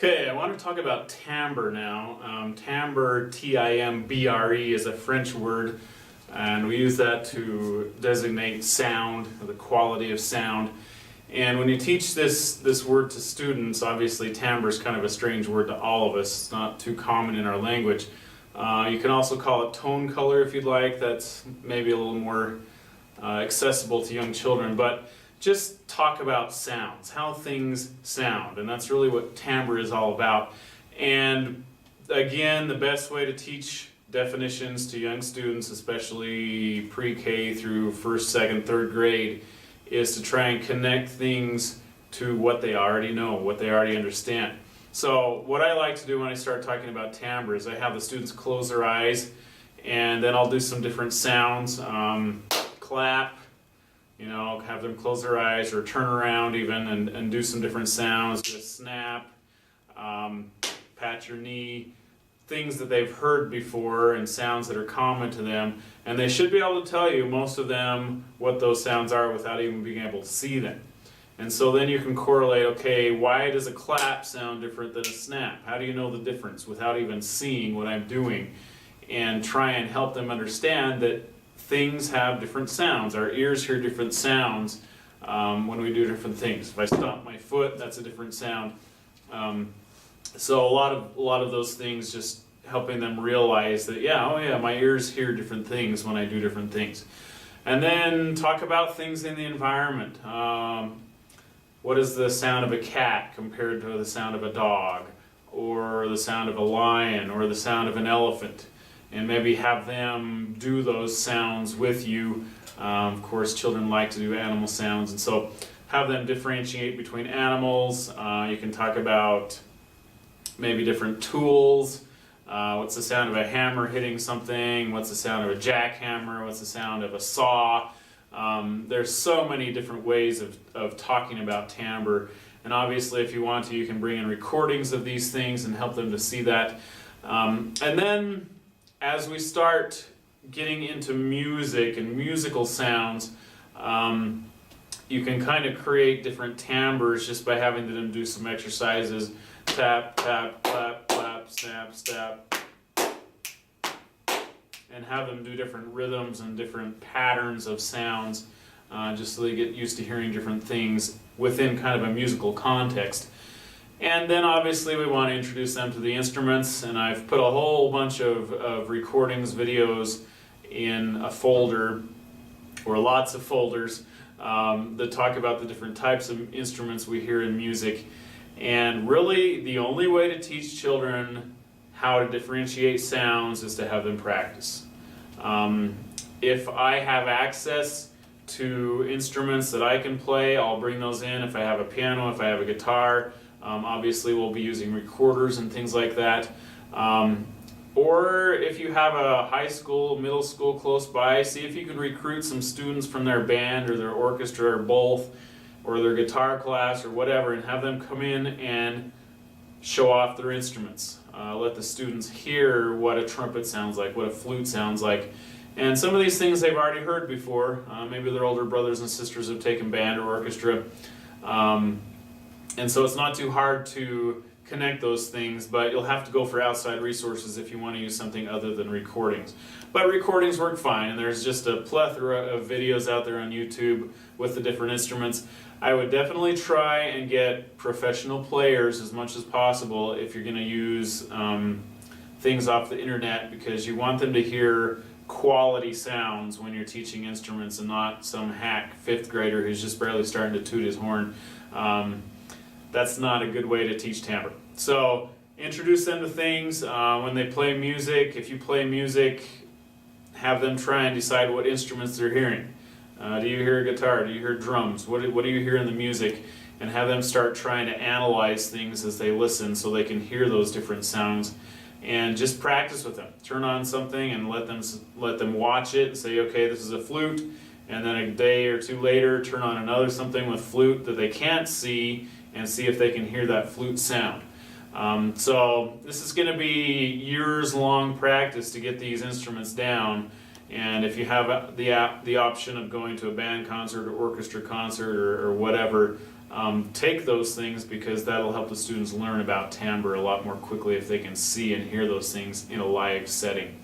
Okay, I want to talk about timbre now. Timbre, T-I-M-B-R-E, is a French word, and we use that to designate sound, the quality of sound. And when you teach this word to students, obviously timbre is kind of a strange word to all of us. It's not too common in our language. You can also call it tone color if you'd like. That's maybe a little more accessible to young children. But just talk about sounds, how things sound, and that's really what timbre is all about. And again, the best way to teach definitions to young students, especially pre-K through first, second, third grade, is to try and connect things to what they already know, what they already understand. So what I like to do when I start talking about timbre is I have the students close their eyes, and then I'll do some different sounds, clap, have them close their eyes or turn around even and do some different sounds, just snap, pat your knee, things that they've heard before and sounds that are common to them. And they should be able to tell you, most of them, what those sounds are without even being able to see them. And so then you can correlate, okay, why does a clap sound different than a snap? How do you know the difference without even seeing what I'm doing? And try and help them understand that things have different sounds. Our ears hear different sounds when we do different things. If I stomp my foot, that's a different sound. So a lot of those things, just helping them realize that, my ears hear different things when I do different things. And then talk about things in the environment. What is the sound of a cat compared to the sound of a dog, or the sound of a lion, or the sound of an elephant? And maybe have them do those sounds with you. Of course, children like to do animal sounds, and so have them differentiate between animals. You can talk about maybe different tools. What's the sound of a hammer hitting something? What's the sound of a jackhammer? What's the sound of a saw? There's so many different ways of talking about timbre. And obviously, if you want to, you can bring in recordings of these things and help them to see that. And then, as we start getting into music and musical sounds, you can kind of create different timbres just by having them do some exercises. Tap, tap, clap, clap, snap, snap. And have them do different rhythms and different patterns of sounds, just so they get used to hearing different things within kind of a musical context. And then obviously we want to introduce them to the instruments, and I've put a whole bunch of recordings, videos in a folder, or lots of folders, that talk about the different types of instruments we hear in music. And really the only way to teach children how to differentiate sounds is to have them practice. If I have access to instruments that I can play, I'll bring those in. If I have a piano, if I have a guitar, obviously we'll be using recorders and things like that. Or if you have a high school, middle school close by, see if you can recruit some students from their band or their orchestra or both, or their guitar class or whatever, and have them come in and show off their instruments. Let the students hear what a trumpet sounds like, what a flute sounds like. And some of these things they've already heard before. Maybe their older brothers and sisters have taken band or orchestra. And so it's not too hard to connect those things, but you'll have to go for outside resources if you want to use something other than recordings. But recordings work fine, and there's just a plethora of videos out there on YouTube with the different instruments. I would definitely try and get professional players as much as possible if you're going to use things off the internet, because you want them to hear quality sounds when you're teaching instruments, and not some hack fifth grader who's just barely starting to toot his horn. That's not a good way to teach timbre. So introduce them to things. When they play music, if you play music, have them try and decide what instruments they're hearing. Do you hear a guitar? Do you hear drums? What do you hear in the music? And have them start trying to analyze things as they listen so they can hear those different sounds. And just practice with them. Turn on something and let them watch it and say, okay, this is a flute. And then a day or two later, turn on another something with flute that they can't see, and see if they can hear that flute sound. So this is going to be years-long practice to get these instruments down. And if you have the option of going to a band concert or orchestra concert or whatever, take those things, because that'll help the students learn about timbre a lot more quickly if they can see and hear those things in a live setting.